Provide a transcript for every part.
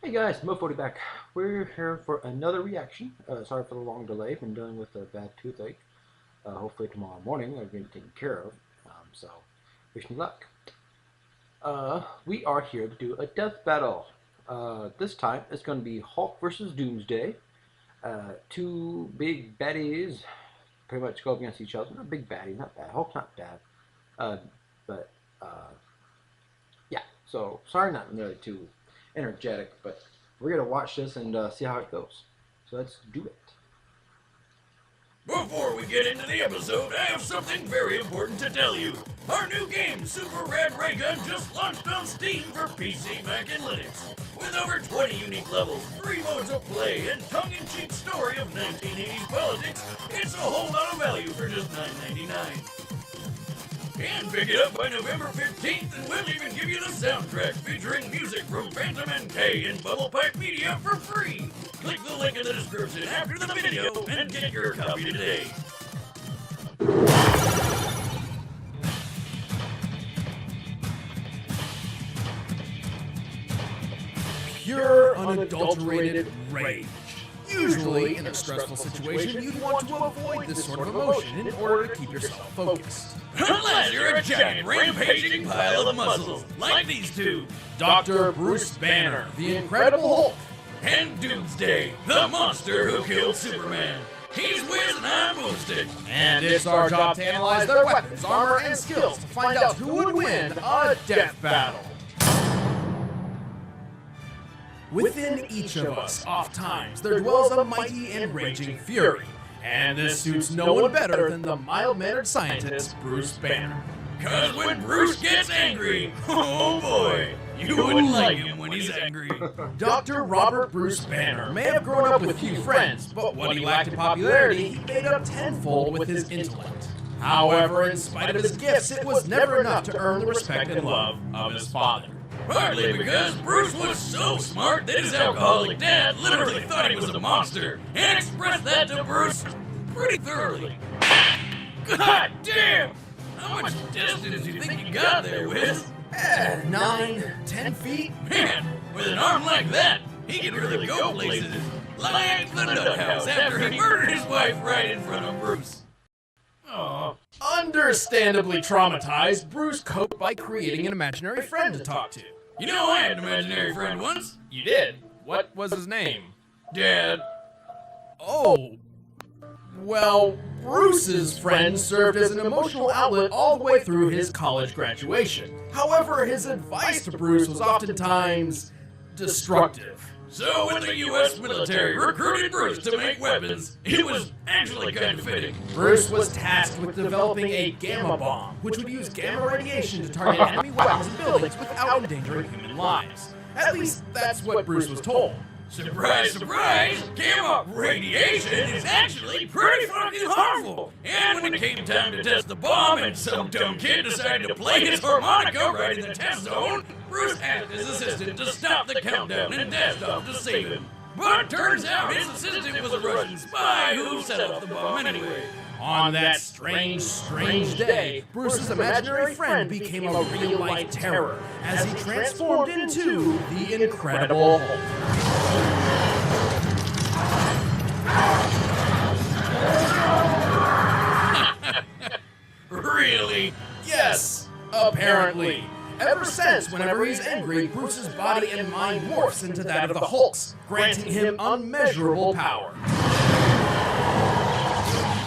Hey guys, Mo40 back. We're here for another reaction. Sorry for the long delay. Been dealing with a bad toothache. Hopefully tomorrow morning I'll get it taken care of. So, wish me luck. We are here to do a death battle. This time it's going to be Hulk versus Doomsday. Two big baddies pretty much go up against each other. Not big baddie, not bad. Hulk's not bad. But yeah. So sorry, not really too energetic, but we're gonna watch this and see how it goes. So let's do it. Before we get into the episode, I have something very important to tell you. Our new game, Super Rad Ray Gun, just launched on Steam for PC, Mac, and Linux. With over 20 unique levels, 3 modes of play, and tongue-in-cheek story of 1980s politics, it's a whole lot of value for just $9.99. And pick it up by November 15th, and we'll even give you the soundtrack featuring music from Phantom NK and Bubble Pipe Media for free. Click the link in the description after the video and get your copy today. Pure, unadulterated rage. Usually, in a stressful situation, you'd want to avoid this sort of emotion in order to keep yourself focused. Unless you're a giant rampaging pile of muscles, like these two. Dr. Bruce Banner, the Incredible Hulk. And Doomsday, the monster who killed Superman. He's Wiz and I'm Boomstick. And it's our job to analyze their weapons, armor, and skills to find out who would win a death battle. Within each of us, oft-times, there dwells a mighty and raging fury. And this suits no one better than the mild-mannered scientist, Bruce Banner. Cause when Bruce gets angry, oh boy, you wouldn't like him when he's angry. Dr. Robert Bruce Banner may have grown up with few friends, but what he lacked in popularity, he made up tenfold with his intellect. However, in spite of his gifts, it was never enough to earn the respect and love of his father. Partly because Bruce was so smart that his alcoholic dad literally thought he was a monster and expressed that to Bruce pretty thoroughly. God damn! How much distance do you think you got there, Wiz? 9, 10 feet? Man, with an arm like that, he can really go places. Like the nut house after he murdered his wife right in front of Bruce. Aww. Understandably traumatized, Bruce coped by creating an imaginary friend to talk to. You know, I had an imaginary friend once. You did? What was his name? Dad. Oh. Well, Bruce's friend served as an emotional outlet all the way through his college graduation. However, his advice to Bruce was oftentimes destructive. So when the U.S. military recruited Bruce to make weapons, it was actually kind of fitting. Bruce was tasked with developing a gamma bomb, which would use gamma radiation to target enemy weapons and buildings without endangering human lives. At least, that's what Bruce was told. Surprise, surprise! Gamma radiation is actually pretty fucking harmful! And when it came time to test the bomb and some dumb kid decided to play his harmonica right in the test zone, Bruce asked his assistant to stop the countdown and dashed off to save him. But turns out his assistant was a Russian spy who set off the bomb anyway. On that strange day, Bruce's imaginary friend became a real-life terror as he transformed into the Incredible Hulk. Really? Yes, apparently. Ever since, whenever he's angry, Bruce's body and mind morphs into that of the Hulk's, granting him unmeasurable power.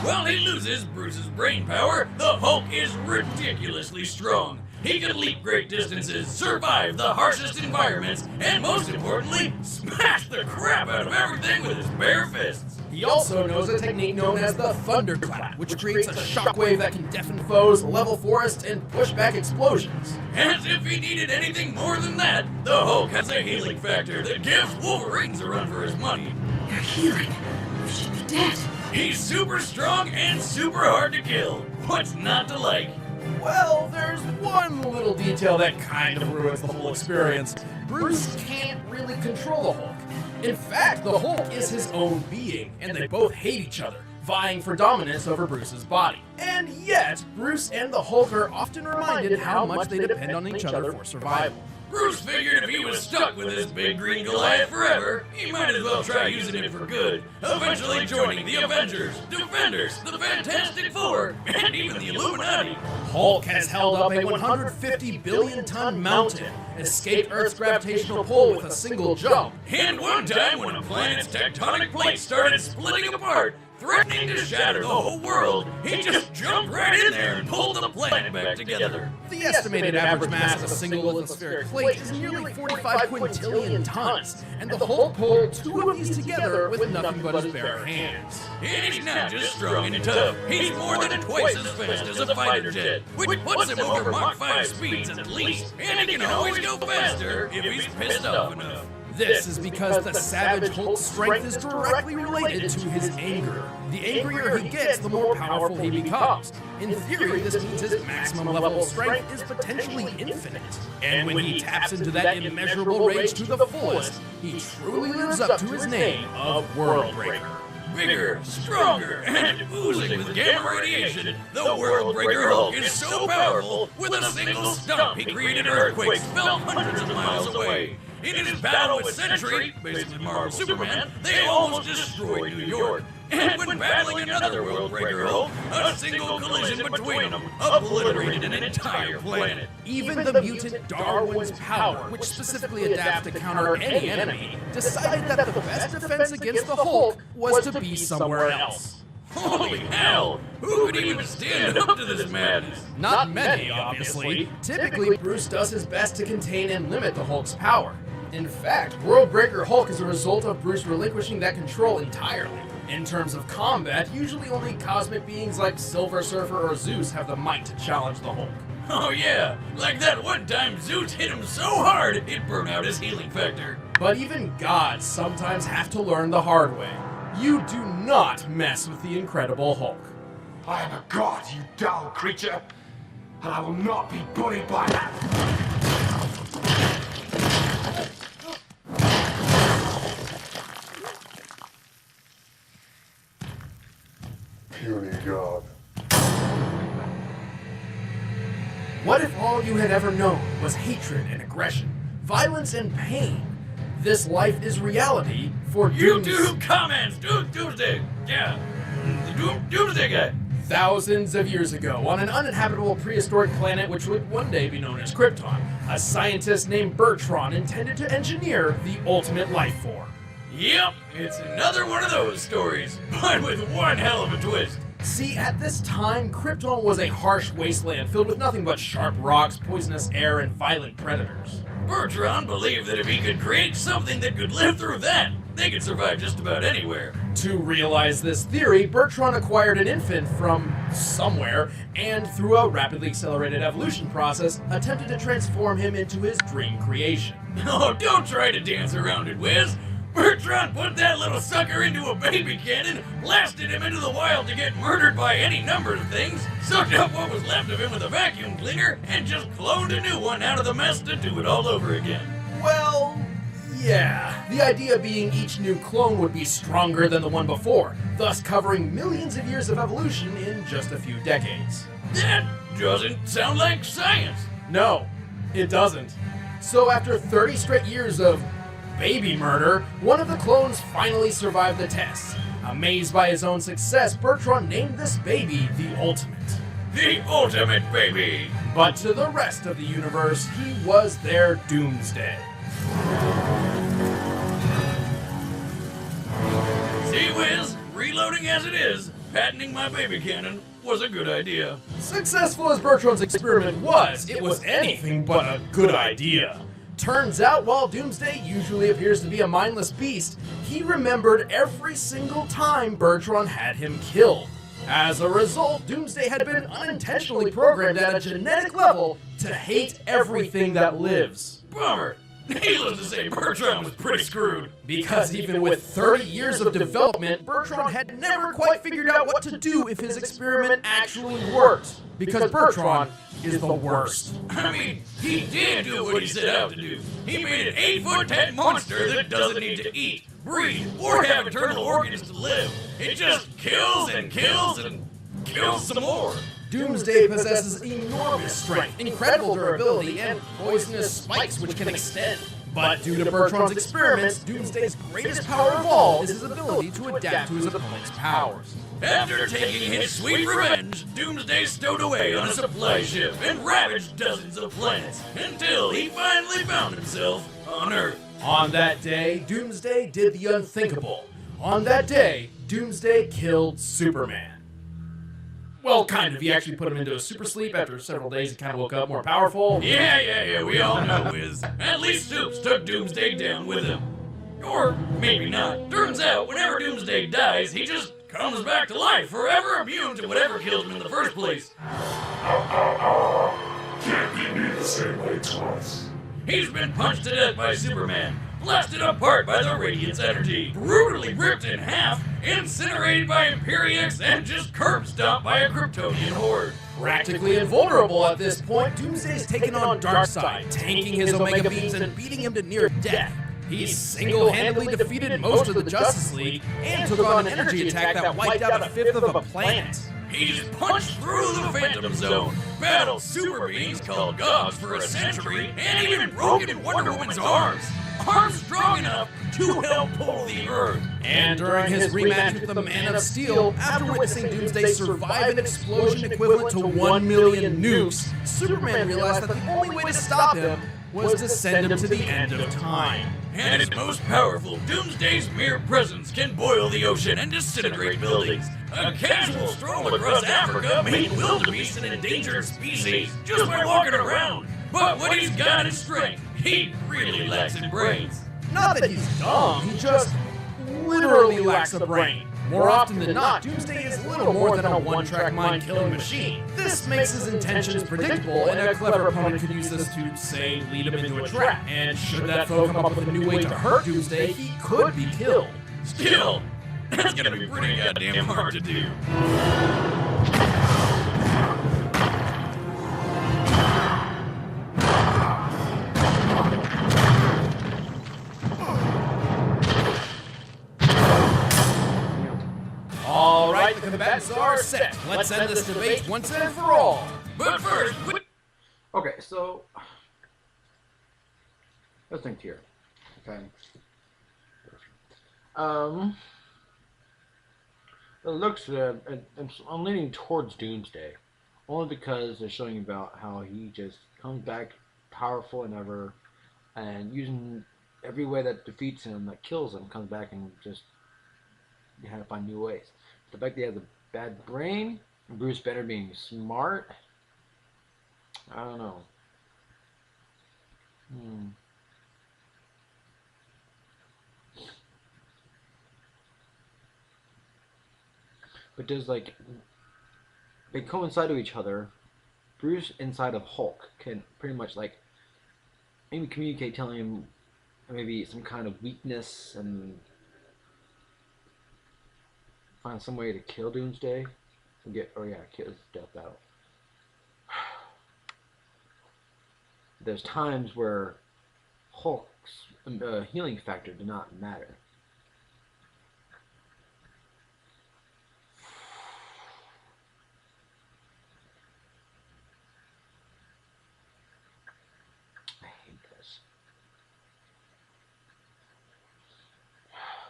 While he loses Bruce's brain power, the Hulk is ridiculously strong. He can leap great distances, survive the harshest environments, and most importantly, smash the crap out of everything with his bare fists. He also knows a technique known as the thunderclap, which creates a shockwave that can deafen foes, level forests, and push back explosions. As if he needed anything more than that, the Hulk has a healing factor that gives Wolverines a run for his money. You're healing. You should be dead. He's super strong and super hard to kill. What's not to like? Well, there's one little detail that kind of ruins the whole experience. Bruce can't really control the Hulk. In fact, the Hulk is his own being, and they both hate each other, vying for dominance over Bruce's body. And yet, Bruce and the Hulk are often reminded how much they depend on each other for survival. Bruce figured if he was stuck with this big green Goliath forever, he might as well try using it for good, eventually joining the Avengers, Defenders, the Fantastic Four, and even the Illuminati. Hulk has held up a 150 billion ton mountain, escaped Earth's gravitational pull with a single jump. And one time when a planet's tectonic plates started splitting apart, threatening to shatter the whole world, he just jumped right in there and pulled the planet back together. The estimated average mass of a single lithospheric plate is nearly 45 quintillion tons, and the Hulk pulled two of these together with nothing but his bare hands. And he's not just strong and tough, he's more than twice as fast as a fighter jet, which puts him over Mach 5 speeds at least, and he can always go faster if he's pissed off enough. This is because the Savage Hulk's strength is directly related to his anger. The angrier he gets, the more powerful he becomes. In theory, this means his maximum level of strength is potentially infinite. And when he taps into that immeasurable rage to the fullest, he truly lives up to his name of Worldbreaker. Bigger, stronger, and oozing with gamma radiation, the Worldbreaker Hulk is so powerful, with a single stomp he created earthquakes felt hundreds of miles away. In his battle with Sentry, basically Marvel Superman, they almost destroyed New York. And when battling another Worldbreaker Hulk, a single collision between them obliterated an entire planet. Even the mutant Darwin's power, which specifically adapts to counter any enemy, decided that the best defense against the Hulk was to be somewhere else. Holy hell! Who could even stand up to this madness? Not many, obviously. Typically, Bruce does his best to contain and limit the Hulk's power. In fact, Worldbreaker Hulk is a result of Bruce relinquishing that control entirely. In terms of combat, usually only cosmic beings like Silver Surfer or Zeus have the might to challenge the Hulk. Oh yeah, like that one time Zeus hit him so hard it burned out his healing factor. But even gods sometimes have to learn the hard way. You do not mess with the Incredible Hulk. I am a god, you dull creature, and I will not be bullied by that. Puny god. What if all you had ever known was hatred and aggression, violence and pain? This life is reality for YouTube comments, Doomsday, yeah, the Doomsday guy. Thousands of years ago, on an uninhabitable prehistoric planet which would one day be known as Krypton, a scientist named Bertrand intended to engineer the ultimate life form. Yep, it's another one of those stories, but with one hell of a twist. See, at this time, Krypton was a harsh wasteland filled with nothing but sharp rocks, poisonous air, and violent predators. Bertrand believed that if he could create something that could live through that, they could survive just about anywhere. To realize this theory, Bertrand acquired an infant from somewhere, and through a rapidly accelerated evolution process, attempted to transform him into his dream creation. Oh, don't try to dance around it, Wiz. Bertrand put that little sucker into a baby cannon, blasted him into the wild to get murdered by any number of things, sucked up what was left of him with a vacuum cleaner, and just cloned a new one out of the mess to do it all over again. Well, yeah. The idea being each new clone would be stronger than the one before, thus covering millions of years of evolution in just a few decades. That doesn't sound like science. No, it doesn't. So after 30 straight years of baby murder, one of the clones finally survived the test. Amazed by his own success, Bertrand named this baby the Ultimate. The ultimate baby. But to the rest of the universe, he was their Doomsday. See, Wiz, reloading as it is, patenting my baby cannon was a good idea. Successful as Bertrand's experiment was, it was anything but a good idea. Turns out, while Doomsday usually appears to be a mindless beast, he remembered every single time Bertrand had him killed. As a result, Doomsday had been unintentionally programmed at a genetic level to hate everything that lives. Bummer. Needless to say, Bertrand was pretty screwed. Because even with 30 years of development, Bertrand had never quite figured out what to do if his experiment actually worked. Because Bertrand is the worst. I mean, he did do what he set out to do. He made an 8-foot-10 monster that doesn't need to eat, breathe, or have internal organs to live. It just kills and kills and kills some more. Doomsday possesses enormous strength, incredible durability, and poisonous spikes which can extend. But due to Bertrand's experiments, Doomsday's greatest power of all is his ability to adapt to his opponent's powers. After taking his sweet revenge, Doomsday stowed away on a supply ship and ravaged dozens of planets until he finally found himself on Earth. On that day, Doomsday did the unthinkable. On that day, Doomsday killed Superman. Well, kind of. He actually put him into a super sleep. After several days, he kind of woke up more powerful. Yeah, we all know Wiz. At least Soups took Doomsday down with him. Or maybe not. Turns out, whenever Doomsday dies, he just comes back to life, forever immune to whatever killed him in the first place. Can't beat me the same way twice. He's been punched to death by Superman, blasted apart by the Radiant's energy, brutally ripped in half, incinerated by Imperiex, and just curb stomped by a Kryptonian horde. Practically invulnerable at this point, Doomsday's taken on Darkseid, tanking his Omega beams and beating him to near death. He single-handedly defeated most of the Justice League and took on an energy attack that wiped out a fifth of a planet. He's punched through the Phantom Zone, battled super beings called gods for a century, and even broken Wonder Woman's arms. Arms strong enough to help pull the Earth. And during his rematch with the Man of Steel, after witnessing Doomsday survive an explosion equivalent to 1 million nukes, Superman realized that the only way to stop him was to send him to the end of time. At its most powerful, Doomsday's mere presence can boil the ocean and disintegrate buildings. A casual stroll across Africa made wildebeest an endangered species just by walking around. But what he's got is strength. He really lacks in brains. Not that he's dumb, he just literally lacks a brain. More often than not, Doomsday is little more than a one-track mind-killing machine. This makes his intentions predictable, and a clever opponent could use this to, say, lead him into a trap. And should that foe come up with a new way to hurt Doomsday, he could be killed. Still, that's gonna be pretty goddamn hard to do. Alright, the combatants are set. Let's end this debate once and for all. But first, Okay, so let's think here. Okay. It looks I'm leaning towards Doomsday, only because they're showing about how he just comes back powerful and ever, and using every way that defeats him, that kills him, comes back and just you have to find new ways. The fact that he has a bad brain, and Bruce Banner being smart, I don't know. But does they coincide to each other. Bruce inside of Hulk can pretty much maybe communicate, telling him maybe some kind of weakness and find some way to kill Doomsday and kill his death out. There's times where Hulk's healing factor did not matter. I hate this.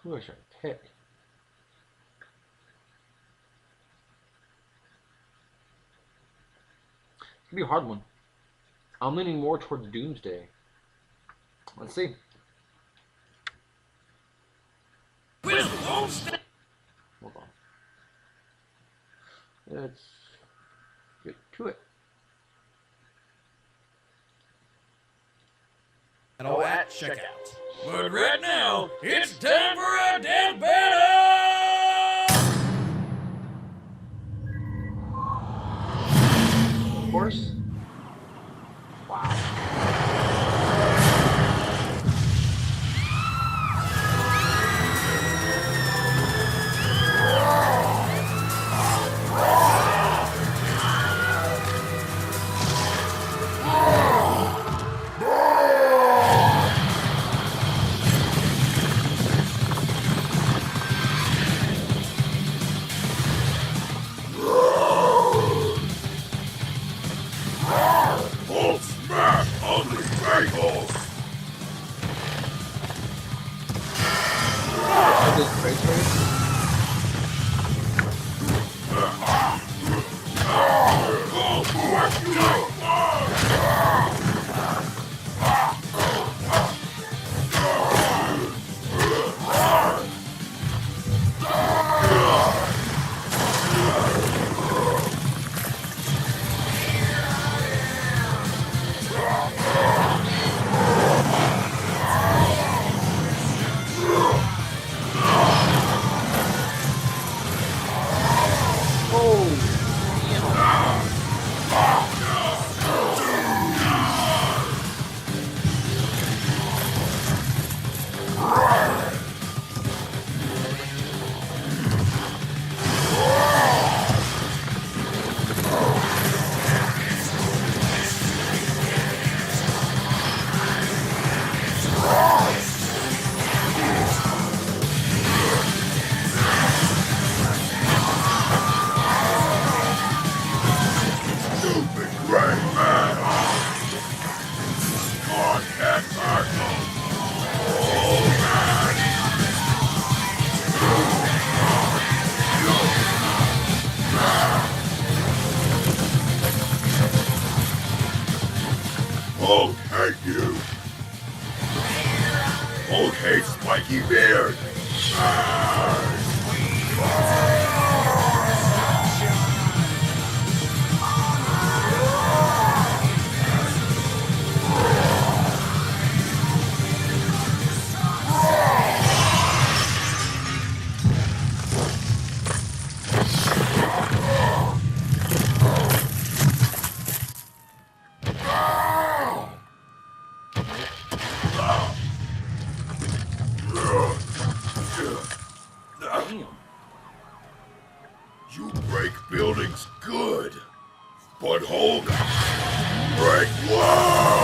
Who should I pick? It's gonna be a hard one. I'm leaning more towards Doomsday. Let's see. Wiz won't stay. Hold on. Let's get to it. At checkout. But right now, it's time for a death battle! Of course. Wow. Hulk hate you. Hulk hates spiky beard. You break buildings good, but Hulk break walls.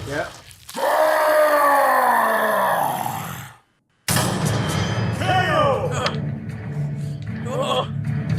Yeah. Oh,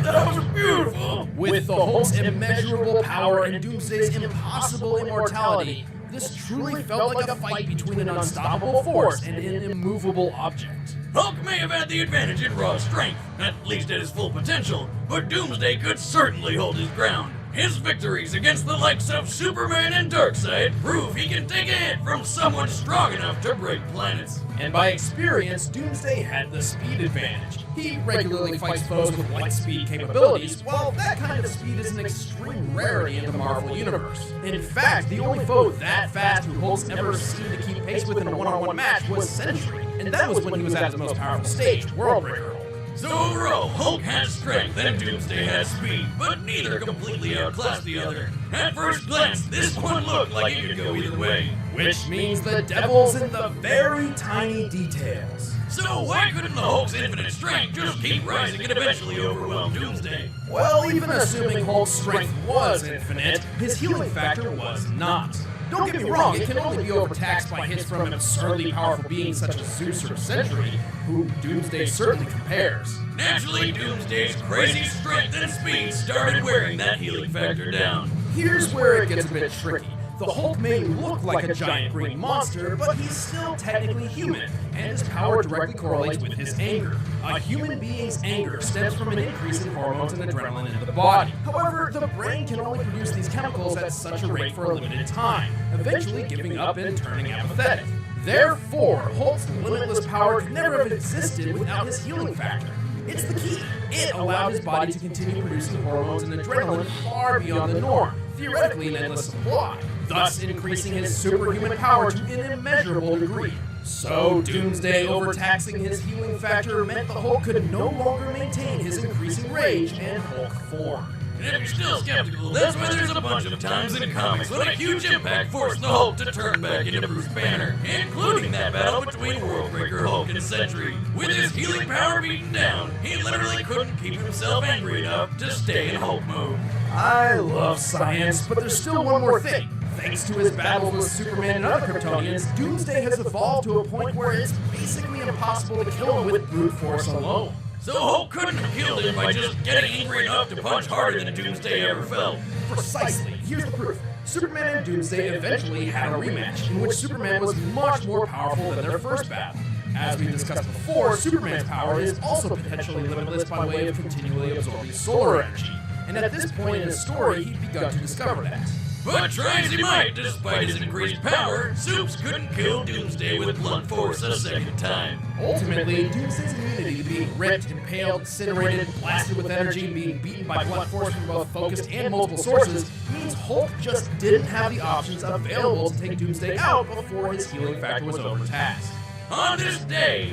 that was beautiful. With the Hulk's immeasurable power and Doomsday's impossible immortality, this truly felt like a fight between an unstoppable force and an immovable object. Hulk may have had the advantage in raw strength, at least at his full potential, but Doomsday could certainly hold his ground. His victories against the likes of Superman and Darkseid prove he can take a hit from someone strong enough to break planets. And by experience, Doomsday had the speed advantage. He regularly fights foes with light speed capabilities, while that kind of speed is an extreme rarity in the Marvel Universe. In fact, the only foe that fast who Hulk's ever seemed to keep pace with in a one-on-one match was Sentry, and that was when he was at his most powerful stage, Worldbreaker Hulk. So overall, Hulk has strength and Doomsday has speed, but neither completely outclassed the other. At first glance, this one looked like it could go either way. Which means the devil's in the very tiny details. So why couldn't the Hulk's infinite strength just keep rising and eventually overwhelm Doomsday? Well, even assuming Hulk's strength was infinite, his healing factor was not. Don't get me wrong, it can only be overtaxed by hits from absurdly powerful beings such as Zeus or Sentry, who Doomsday certainly compares. Naturally, Doomsday's crazy strength and speed started wearing that healing factor down. Here's where it gets a bit tricky. The Hulk may look like a giant green monster, but he's still technically human, and his power directly correlates with his anger. A human being's anger stems from an increase in hormones and adrenaline in the body. However, the brain can only produce these chemicals at such a rate for a limited time, eventually giving up and turning apathetic. Therefore, Hulk's limitless power could never have existed without his healing factor. It's the key. It allowed his body to continue producing hormones and adrenaline far beyond the norm, theoretically an endless supply, thus increasing his superhuman power to an immeasurable degree. So, Doomsday overtaxing his healing factor meant the Hulk could no longer maintain his increasing rage and Hulk form. And if you're still skeptical, that's why there's a bunch of times in comics when a huge impact forced the Hulk to turn back into Bruce Banner, including that battle between Worldbreaker Hulk and Sentry. With his healing power beaten down, he literally couldn't keep himself angry enough to stay in Hulk mode. I love science, but there's still one more thing. Thanks to his battles with Superman and other Kryptonians, Doomsday has evolved to a point where it's basically impossible to kill him with brute force alone. So Hulk couldn't have killed him by just getting angry enough to punch harder than Doomsday ever felt. Precisely. Here's the proof. Superman and Doomsday eventually had a rematch, in which Superman was much more powerful than their first battle. As we discussed before, Superman's power is also potentially limitless by way of continually absorbing solar energy, and at this point in his story, he'd begun to discover that. But try as he might, despite his increased power, Soups couldn't kill Doomsday with blunt force a second time. Ultimately, Doomsday's immunity to being ripped, impaled, incinerated, blasted with energy, and being beaten by blunt force from both focused and multiple sources means Hulk just didn't have the options available to take Doomsday out before his healing factor was overtaxed. On this day,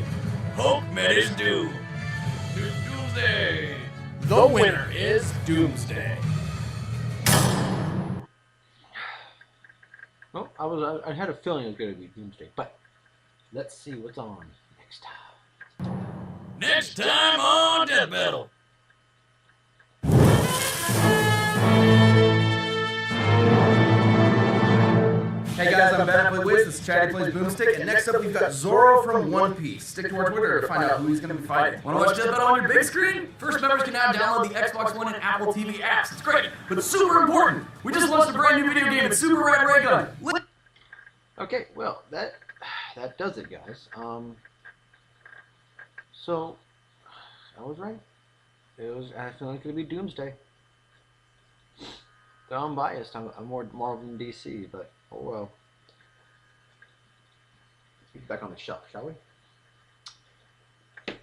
Hulk met his doom. Doomsday. The winner is Doomsday. Well, I had a feeling it was going to be Doomsday, but let's see what's on next time. Next time on Death Battle. Hey guys, I'm Ben, I play Wiz, this is Chad, plays Boomstick, and next up we've got Zoro from One Piece. Stick to our Twitter to find out who he's going to be fighting. Want to watch Death Battle on your big screen? First members can now download the Xbox One and Apple TV apps. It's great, but it's super important. We just launched a brand new video game, it's Super Rad Ray Gun. Okay, well, that does it, guys. So, I was right. I feel like it's going to be Doomsday. Though I'm biased, I'm more Marvel than DC, but oh well. Let's get back on the shelf, shall we?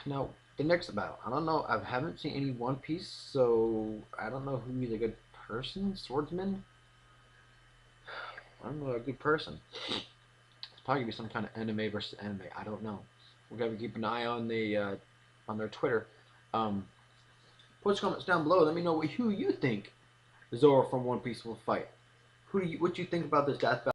Now, the next battle. I don't know, I haven't seen any One Piece, so I don't know who is a good person, swordsman. I don't know, a good person. It's probably gonna be some kind of anime versus anime. I don't know. We're gonna keep an eye on their Twitter. Post comments down below. Let me know who you think Zoro from One Piece will fight. What you think about this death battle?